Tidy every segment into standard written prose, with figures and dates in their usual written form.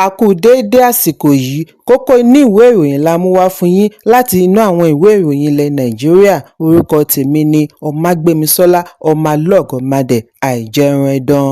A kú déédé àsìkò yìí, kókó inú ìwé ìròyìn la mú wá fún yín láti inú àwọn ìwé ìròyìn ilẹ̀ Nàìjíríà. Orúkọ tèmi ni Ọmágbémisọ́lá Ọmọlọ́gọ̀mádẹ àìjẹran ẹdán.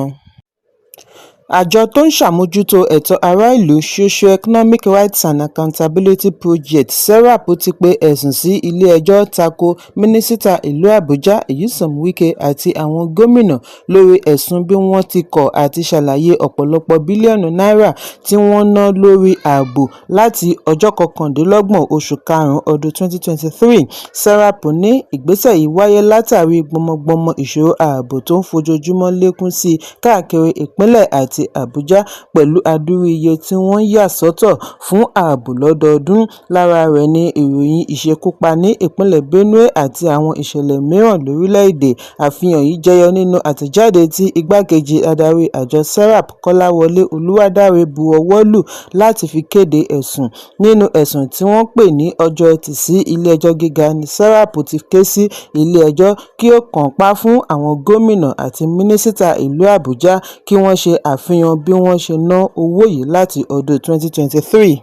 Àjọ tó ń ṣàmójútó ẹ̀tọ́ ará ìlú Socio-Economic Rights and Accountability Project (SERAP) ti pe ẹ̀sùn sí ilé-ẹjọ́ tako mínísítà ìlú Àbújá Nyesom Wike àti àwọn gómìnà lórí ẹ̀sùn bí wọ́n ti kọ̀ àti ṣàlàyé ọ̀pọ̀lọpọ̀ bílíọ̀nù náírà tí wọ́n ná lórí ààbò láti ọjọ́ 29 oṣù karùn-ún ọdún 2023. SERAP ní ìgbésẹ̀ yìí wáyé látàrí gbọmọgbọmọ ìṣòro ààbò tó ń fojoojúmọ́ lékún sí káàkiri ìpínlẹ̀ àti Àbújá pẹ̀lú adúrú iye tí wọ́n yà sọ́tọ̀ fún ààbò lọ́dọọdún. Lára rẹ̀ ni ìròyìn ìṣekúpa ní ìpínlẹ̀ Benue àti àwọn ìṣẹ̀lẹ̀ mìíràn lórílẹ̀-èdè. Àfihàn yìí jẹyọ nínú àtẹ̀jáde tí igbákejì adarí àjọ SERAP Kọ́láwọlé Olúwadáre bu ọwọ́ lù láti fi kéde ẹ̀sùn. Nínú ẹ̀sùn tí wọ́n pè ní ọjọ́ Ẹtì sí ilé-ẹjọ́ gíga ni SERAP ti ké sí ilé-ẹjọ́ kí ó kànńpá fún àwọn gómìnà àti mínísítà ìlú Àbújá kí wọ́n ṣe àfihàn bí wọ́n ṣe ná owó yìí láti ọdún 2023.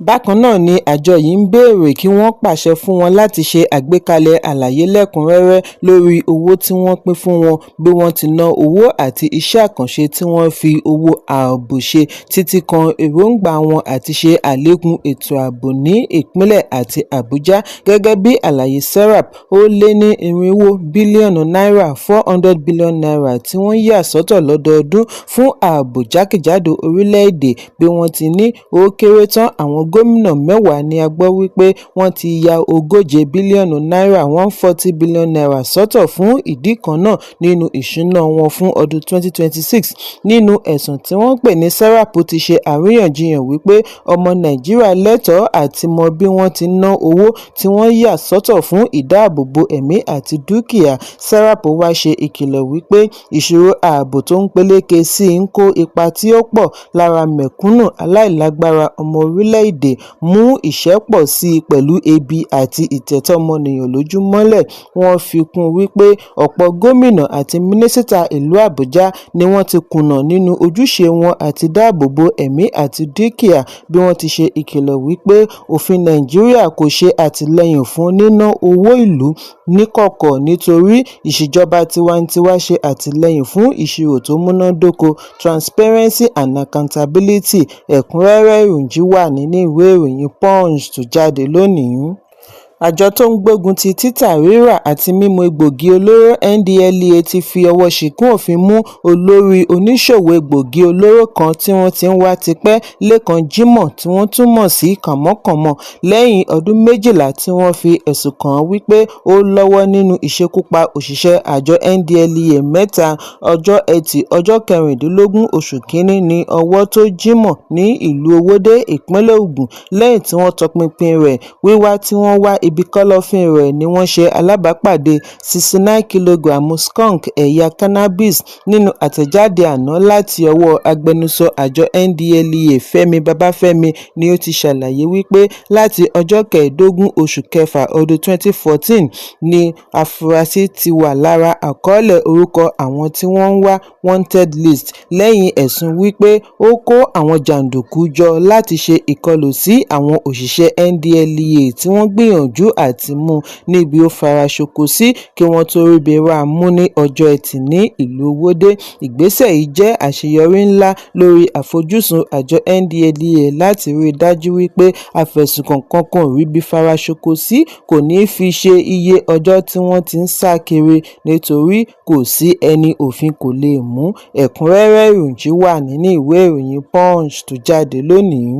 Bákan náà ni àjọ yìí ń béèrè kí wọ́n pàṣẹ fún wọn láti ṣe àgbékalẹ̀ àlàyé lẹ́kùnrẹ́rẹ́ lórí owó tí wọ́n pín fún wọn, bí wọ́n ti ná owó àti iṣẹ́ àkànṣe tí wọ́n fi owó ààbò ṣe títí kan èròǹgbà wọn àti ṣe àlékún ètò ààbò ní ìpínlẹ̀ àti Àbújá. Gẹ́gẹ́ bí àlàyé SERAP, ó lé ní 400 bílíọ̀nù náírà (400 billion naira) tí wọ́n yà sọ́tọ̀ lọ́dọọdún fún ààbò jákèjádò orílẹ̀-èdè. Bí wọ́n ti ní ó kéré tán àwọn gómìnà 10 ni a gbọ́ wípé wọ́n ti ya 140 bílíọ̀nù náírà (140 billion naira) sọ́tọ̀ fún ìdí kan náà nínú ìṣúná wọn fún ọdún 2026. Nínú ẹ̀sùn tí wọ́n pè ní SERAP ti ṣe àríyànjiyàn wípé ọmọ Nàìjíríà lẹ́tọ̀ọ́ àti mọ bí wọ́n ti ná owó tí wọ́n yà sọ́tọ̀ fún ìdáàbòbò ẹ̀mí àti dúkìá. SERAP wá ṣe ìkìlọ̀ wípé ìṣòro ààbò tó ń peléke sí ń kó ipa tí ó pọ̀ lára mẹ̀kúnnù aláìlágbára ọmọ orílẹ̀-èdè, mú ìṣẹ́ pọ̀ sí i pẹ̀lú ebi àti ìtẹ̀tọ́ ọmọnìyàn lójú mọ́lẹ̀. Wọ́n fi kún wípé ọ̀pọ̀ gómìnà àti mínísítà ìlú Àbújá ni wọ́n ti kùnà nínú ojúṣe wọn àti dáàbòbò ẹ̀mí àti dúkìá. Bí wọ́n ti ṣe ìkìlọ̀ wípé òfin Nàìjíríà kò ṣe àtìlẹ́yìn fún níná owó ìlú níkọ̀kọ̀ nítorí ìṣèjọba tiwantiwa ṣe àtìlẹ́yìn fún ìṣirò tó múnádóko, transparency and accountability. Ẹ̀kúnrẹ́rẹ́ ìròyìn wà nínú ìwé ìròyìn Punch tó jáde lónìí. Àjọ tó ń gbógun ti títà, rírà àti mímu egbògi olóró NDLEA ti fi ọwọ́ ṣìkún òfin mú olórí oníṣòwò egbògi olóró kan tí wọ́n ti ń wá tipẹ́, Lékan Jimoh, tí wọ́n tún mọ̀ sí Kànmọ́kànmọ́, lẹ́yìn ọdún 12 tí wọ́n fi ẹ̀sùn kàn án wípé ó lọ́wọ́ nínú ìṣekúpa òṣìṣẹ́ àjọ NDLEA 3. Ọjọ́ Ẹtì, ọjọ́ 16 oṣù Kínní ni ọwọ́ tó Jimoh ní ìlú Owódé, ìpínlẹ̀ Ògùn. Lẹ́yìn tí wọ́n tọpinpin rẹ̀, wíwá tí wọ́n wá ibi kọ́lọ́fín rẹ̀ ni wọ́n ṣe alábàápàdé 69 kìlógíráàmù skunk ẹ̀yà cannabis. Nínú àtẹ̀jáde àná láti ọwọ́ agbẹnusọ àjọ NDLEA Fẹ́mi Babáfẹ́mi ni ó ti ṣàlàyé wípé láti ọjọ́ 15 oṣù kẹfà ọdún 2014 ni afurasí ti wà lára àkọọ́lẹ̀ orúkọ àwọn tí wọ́n ń wá wanted list lẹ́yìn ẹ̀sùn wípé ó kó àwọn jàǹdùkú jọ láti ṣe ìkọlù sí àwọn òṣìṣẹ́ NDLEA tí wọ́n gbìyànjú àti mú níbi ó fara ṣoko sí kí wọ́n tó ríbi wá mú ní ọjọ́ Ẹtì ní ìlú Owódé. Ìgbésẹ̀ yìí jẹ́ àṣeyọrí ńlá lórí àfojúsùn àjọ NDLEA láti rí i dájú wípé afẹ̀sùnkàn kankan ò ríbi fara ṣoko sí, kò ní fi ṣe iye ọjọ́ tí wọ́n ti ń sá kiri nítorí kò sí ẹni òfin kò lè mú. Ẹ̀kúnrẹ́rẹ́ ìròyìn wà nínú ìwé ìròyìn Punch tó jáde lónìí.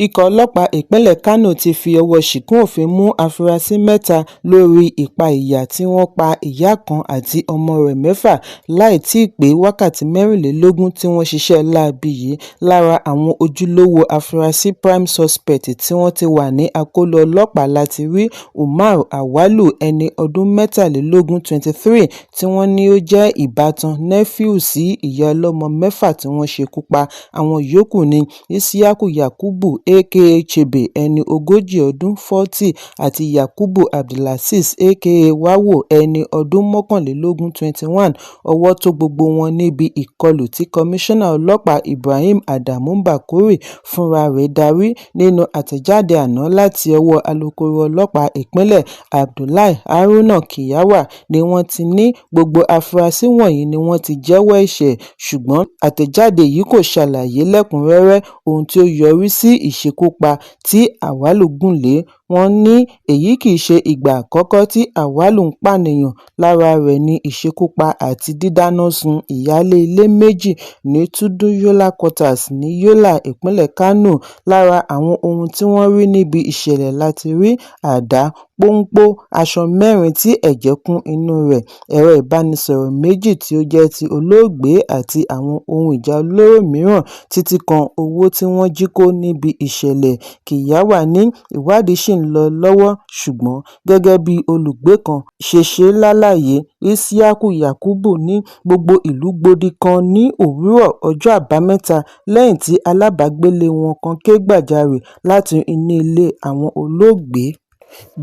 Ikọ̀ ọlọ́pàá ìpínlẹ̀ Kano ti fi ọwọ́ ṣìkún òfin mú afurasí 3 lórí ìpànìyàn tí wọ́n pa ìyá kan àti ọmọ rẹ̀ 6 láì tíì pé wákàtí 24 tí wọ́n ṣiṣẹ́ láabi yìí. Lára àwọn ojúlówó afurasí prime suspect tí wọ́n ti wà ní àkóló ọlọ́pàá láti rí Umar Awalu, ẹni ọdún 23, 23 tí wọ́n ní ó jẹ́ ìbátan nephew sí ìyá ọlọ́mọ 6 tí wọ́n ṣekú pa. Àwọn yòókù ni Isiaku Yakubu, aka Chebe ẹni ogójì ọdún 40 àti Yakubu Abdulazeez aka Wawo ẹni ọdún 21 ọwọ́ tó gbogbo wọn níbi ìkọlù tí kọmíṣánná ọlọ́pàá Ibrahim Adamu Bakori fúnra rẹ̀ darí. Nínú àtẹ̀jáde àná láti ọwọ́ alukoro ọlọ́pàá ìpínlẹ̀ Abdullahi Haruna Kiyawa ni wọ́n ti ní gbogbo afurasí wọ̀nyí ni wọ́n ti jẹ́wọ́ ẹ̀ṣẹ̀, ṣùgbọ́n àtẹ̀jáde yìí kò ṣàlàyé lẹ́kùnrẹ́rẹ́ ohun tí ó yọrí sí ìṣekúpa tí Awalu gùn lé. Wọ́n ní èyí kìí ṣe ìgbà àkọ́kọ́ tí Awalu ń pànìyàn, lára rẹ̀ ni ìṣekúpa àti dídáná sun ìyálé ilé méjì ní Tudun Yola Quarters ní Yola, ìpínlẹ̀ Kano. Lára àwọn ohun tí wọ́n rí níbi ìṣẹ̀lẹ̀ láti rí àdá, pọ́npọ́, aṣọ 4 tí ẹ̀jẹ̀ kún inú rẹ̀, ẹ̀rọ ìbánisọ̀rọ̀ 2 tí ó jẹ́ ti olóògbé àti àwọn ohun ìjà olóró mìíràn títí kan owó tí wọ́n jí kó níbi ìṣẹ̀lẹ̀. Kiyawa ní ìwádìí ṣì ń lọ lọ́wọ́, ṣùgbọ́n gẹ́gẹ́ bí olùgbé kan ṣe lálàyé, Isiaku Yakubu ní gbogbo ìlú gbòdì kan ní òwúrọ̀ ọjọ́ Àbámẹ́ta lẹ́yìn tí alábàágbélé wọn kan ké gbàjarè láti inú ilé àwọn olóògbé.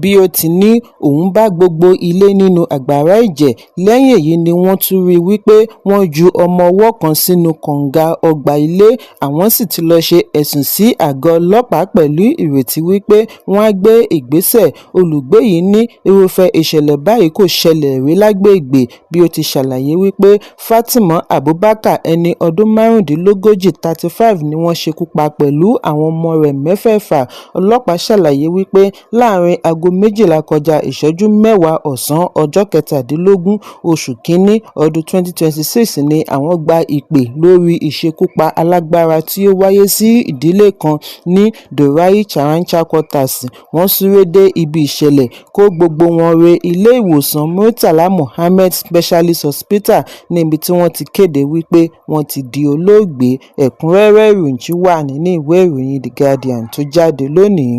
Bí ó ti ní òun bá gbogbo ilé nínú àgbàrá ẹ̀jẹ̀. Lẹ́yìn èyí ni wọ́n tún rí wípé wọ́n ju ọmọ ọwọ́ kan sínú kànga ọgbà ilé. Àwọn sì ti lọ ṣe ẹ̀sùn sí àgọ́ ọlọ́pàá pẹ̀lú ìrètí wípé wọ́n á gbé ìgbésẹ̀. Olùgbé yìí ní irúfẹ́ ìṣẹ̀lẹ̀ báyìí kò ṣẹlẹ̀ rí lágbègbè. Bí ó ti ṣàlàyé wípé Fatima Abubakar ẹni ọdún 35 35 ni wọ́n ṣekú pa pẹ̀lú àwọn ọmọ rẹ̀ 6. Ọlọ́pàá ṣàlàyé wípé láàrin aago 12 kọjá ìṣẹ́jú 10 ọ̀sán ọjọ́ 17 oṣù Kínní ọdún 2026 ni àwọn gba ìpè lórí ìṣekúpa alágbára tí ó wáyé sí ìdílé kan ní Dorayi Charancha Quarters. Wọ́n súré dé ibi ìṣẹ̀lẹ̀, kó gbogbo wọn re ilé ìwòsàn Murtala Mohammed Specialist Hospital níbi tí wọ́n ti kéde wípé wọ́n ti di olóògbé. Ẹ̀kúnrẹ́rẹ́ ìròyìn wà nínú ìwé ìròyìn The Guardian tó jáde lónìí.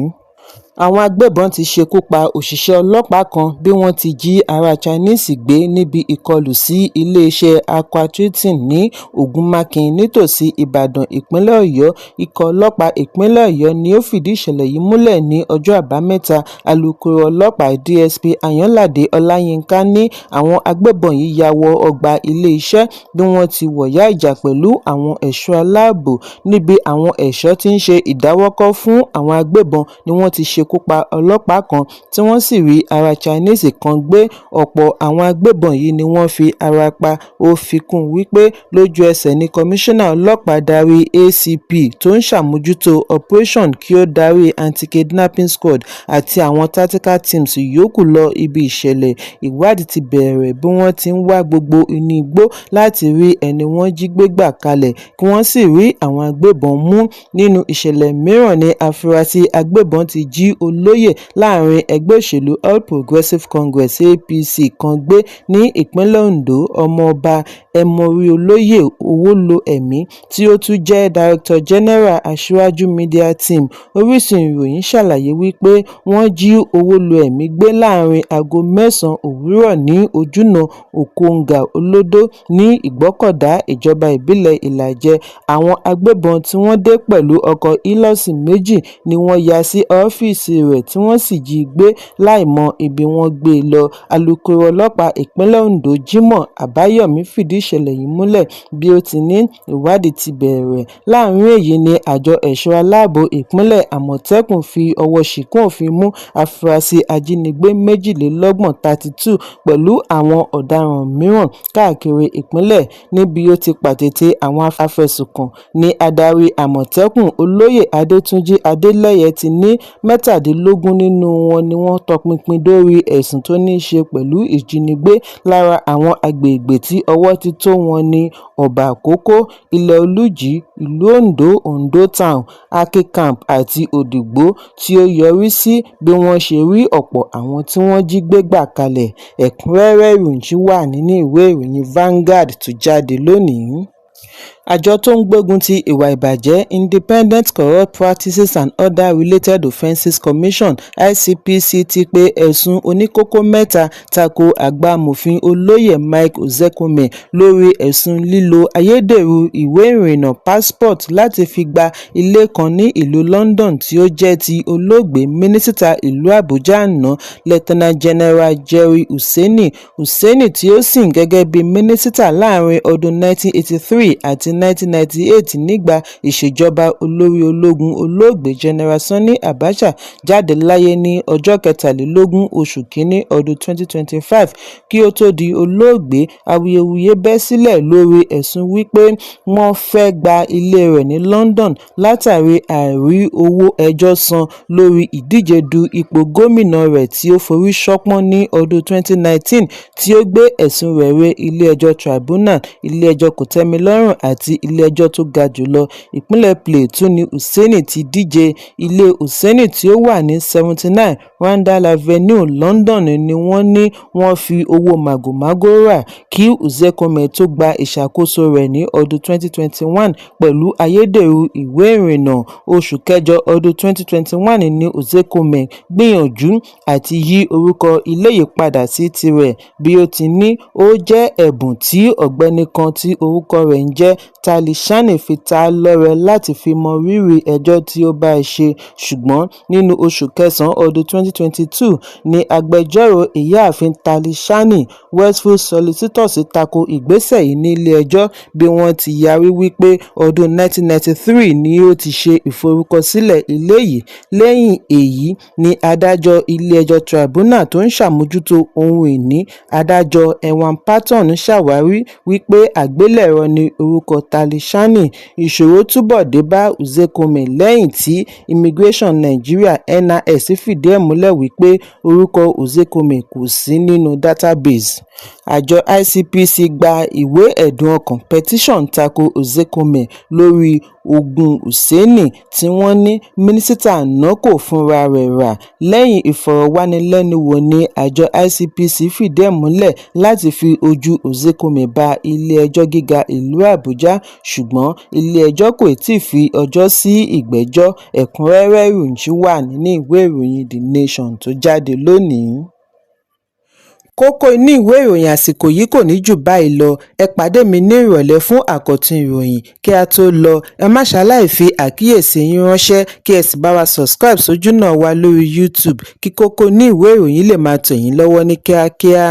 Àwọn agbébọn ti ṣekú pa òṣìṣẹ́ ọlọ́pàá kan bí wọ́n ti jí ará Chinese gbé níbi ìkọlù sí iléeṣẹ́ Aqua Trading ní Ogunmakin nítòsí Ìbàdàn, ìpínlẹ̀ Ọ̀yọ́. Ikọ̀ ọlọ́pàá ìpínlẹ̀ Ọ̀yọ́ ni ó fìdí ìṣẹ̀lẹ̀ yìí múlẹ̀ ní ọjọ́ Àbámẹ́ta. Alukoro ọlọ́pàá DSP Ayọ̀ládé Ọláyínká ní àwọn agbébọn yìí ya wọ ọgbà ilé-iṣẹ́ bí wọ́n ti wọ̀yá ìjà pẹ̀lú àwọn ẹ̀ṣọ́ aláàbò. Níbi àwọn ẹ̀ṣọ́ ti ń ṣe ìdáwọ́kọ̀ fún àwọn agbébọn ni wọ́n ti ṣekú pa ọlọ́pàá kan tí wọ́n sì rí ará Chinese kan gbé. Ọ̀pọ̀ àwọn agbébọn yìí ni wọ́n fi ara pa. Ó fi kún wípé lójú ẹsẹ̀ ni kọmíṣánná ọlọ́pàá darí ACP tó ń ṣàmójútó operation kí ó darí anti-kidnapping squad àti àwọn tactical teams yòókù lọ ibi ìṣẹ̀lẹ̀. Ìwádìí ti bẹ̀rẹ̀ bí wọ́n ti ń wá gbogbo inú igbó láti rí ẹni wọ́n jí gbé gbà kalẹ̀ kí wọ́n sì rí àwọn agbébọn mú. Nínú ìṣẹ̀lẹ̀ mìíràn ni afurasí agbébọn ti jí olóyè láàrin ẹgbẹ́ òṣèlú All Progressives Congress APC kan gbé ní ìpínlẹ̀ Ondo. Ọmọọba Ẹmọrí Olóyè Owólóẹ̀mí tí ó tún jẹ́ Director General Aṣíwájú Media Team. Orísun ìròyìn ṣàlàyé wípé wọ́n jí Owólóẹ̀mí gbé láàrin aago 9 òwúrọ̀ ní ojúnà Okonga Olódó ní Ìgbọ́kọ̀dá, ìjọba ìbílẹ̀ Ìlàjẹ. Àwọn agbébọn tí wọ́n dé pẹ̀lú ọkọ̀ Hilux 2 ni wọ́n ya sí ọ́fíìsì rẹ̀ tí wọ́n sì jí gbé láì mọ ibi wọ́n gbé e lọ. Alukoro ọlọ́pàá ìpínlẹ̀ Ondo Jimoh Àbáyọ̀mí fìdí ìṣẹ̀lẹ̀ yìí múlẹ̀ bí ó ti ní ìwádìí ti bẹ̀rẹ̀. Láàrin èyí ni àjọ ẹ̀ṣọ́ aláàbò ìpínlẹ̀ Àmọ̀tẹ́kùn fi ọwọ́ ṣìkún òfin mú afurasí ajínigbé 32 32 pẹ̀lú àwọn ọ̀daràn mìíràn káàkiri ìpínlẹ̀. Níbi ó ti pàtètè àwọn afẹ̀sùnkàn ní adarí Àmọ̀tẹ́kùn Olóyè Adétúnjì Adélẹ́yẹ ti ní 17 nínú wọn ni wọ́n tọpinpin dórí ẹ̀sùn tó ní í ṣe pẹ̀lú ìjínigbé. Lára àwọn agbègbè tí ọwọ́ ti tó wọn ní Ọ̀bà Àkókó, Ilẹ̀ Olújì, ìlú Ondo, Ondo Town, Aké Camp àti Òdìgbò, tí ó yọrí sí bí wọ́n ṣe rí ọ̀pọ̀ àwọn tí wọ́n jí gbé gbà kalẹ̀. Ẹ̀kúnrẹ́rẹ́ ìròyìn wà nínú ìwé ìròyìn Vanguard tó jáde lónìí. Àjọ tó ń gbógun ti ìwà ìbàjẹ́ Independent Corrupt Practices and Other Related Offences Commission ICPC ti pe ẹ̀sùn oníkókó mẹ́ta tako àgbà amòfin olóyè Mike Ozekhome lórí ẹ̀sùn lílo ayédèrú ìwé ìrìnnà passport láti fi gba ilé kan ní ìlú London tí ó jẹ́ ti olóògbé mínísítà ìlú Àbújá àná Lieutenant General Jerry Hussaini tí ó sìn gẹ́gẹ́ bí mínísítà láàrin ọdún 1983 àti 1998 nígbà ìṣèjọba olórí ológun olóògbé General Sani Abacha jáde láyé ní ọjọ́ 23 oṣù kínní ọdún 2025 kí ó tó di olóògbé. Awuyewuye bẹ́ sílẹ̀ lórí ẹ̀sùn wípé wọ́n fẹ́ gba ilé rẹ̀ ní London látàrí àìrí owó ẹjọ́ san lórí ìdíje du ipò gómìnà rẹ̀ tí ó forí ṣánpọ́n ní ọdún 2019 tí ó gbé ẹ̀sùn rẹ̀ re ilé-ẹjọ́ tribunal, ilé-ẹjọ́ kòtẹ́milọ́rùn àti ilé-ẹjọ́ tó ga jùlọ. Ìpínlẹ̀ Plateau ni Hussaini ti díje. Ilé Hussaini tí ó wà ní 79 Randall Avenue, London ni wọ́n ní wọ́n fi owó màgòmágó rà kí Ozekhome tó gba ìṣàkóso rẹ̀ ní ọdún 2021 pẹ̀lú ayédèrú ìwé ìrìnnà. Oṣù kẹjọ ọdún 2021 ni Ozekhome gbìyànjú àti yí orúkọ ilé yìí padà sí tirẹ̀ bí ó ti ní ó jẹ́ ẹ̀bùn tí ọ̀gbẹ́ni kan tí orúkọ rẹ̀ ń jẹ́ Talisani fi ta á lọ́rẹ láti fi mọ rírì ẹjọ́ tí ó bá ṣe. Ṣùgbọ́n nínú oṣù kẹsàn-án ọdún 2022 ni agbẹjọ́rò ìyáàfin Talisani, Westfield Solicitors tako ìgbésẹ̀ yìí ní ilé-ẹjọ́ bí wọ́n ti yarí wípé ọdún 1993 ni ó ti ṣe ìforúkọsílẹ̀ ilé yìí. Lẹ́yìn èyí ni adájọ́ ilé-ẹjọ́ tribunal tó ń ṣàmójútó ohun ìní, adájọ́ Ewan Patton ṣàwárí wípé àgbélẹ̀rọ ni orúkọ Talisani. Ìṣòro túbọ̀ dé bá Ozekhome lẹ́yìn tí Immigration Nigeria (NIS) fìdí ẹ̀ múlẹ̀ wípé orúkọ Ozekhome kò sí nínú database. Àjọ ICPC gba ìwé ẹ̀dùn ọkàn petition tako Ozekhome lórí ogún Hussaini tí wọ́n ní mínísítà àná kò fúnra rẹ̀ rà. Lẹ́yìn ìfọ̀rọ̀wánilẹ́nuwò ní àjọ ICPC fìdí ẹ̀ múlẹ̀ láti fi ojú Ozekhome ba ilé-ẹjọ́ gíga ìlú Àbújá, ṣùgbọ́n ilé-ẹjọ́ kò tíì fi ọjọ́ sí ìgbẹ́jọ́. Ẹ̀kúnrẹ́rẹ́ ìròyìn wà nínú ìwé ìròyìn The Nation tó jáde lónìí. Kókó inú ìwé ìròyìn àsìkò yìí kò ní jù báyìí lọ. Ẹ pàdé mi ní ìrọ̀lẹ́ fún àkọ́tún ìròyìn. Kí a tó lọ, ẹ má ṣaláì fi àkíyèsí yín ránṣẹ́ kí ẹ sì bá wa subscribe sójú náà wa lórí YouTube kí kókó inú ìwé ìròyìn lè máa tẹ̀ yín lọ́wọ́ ní kíákíá.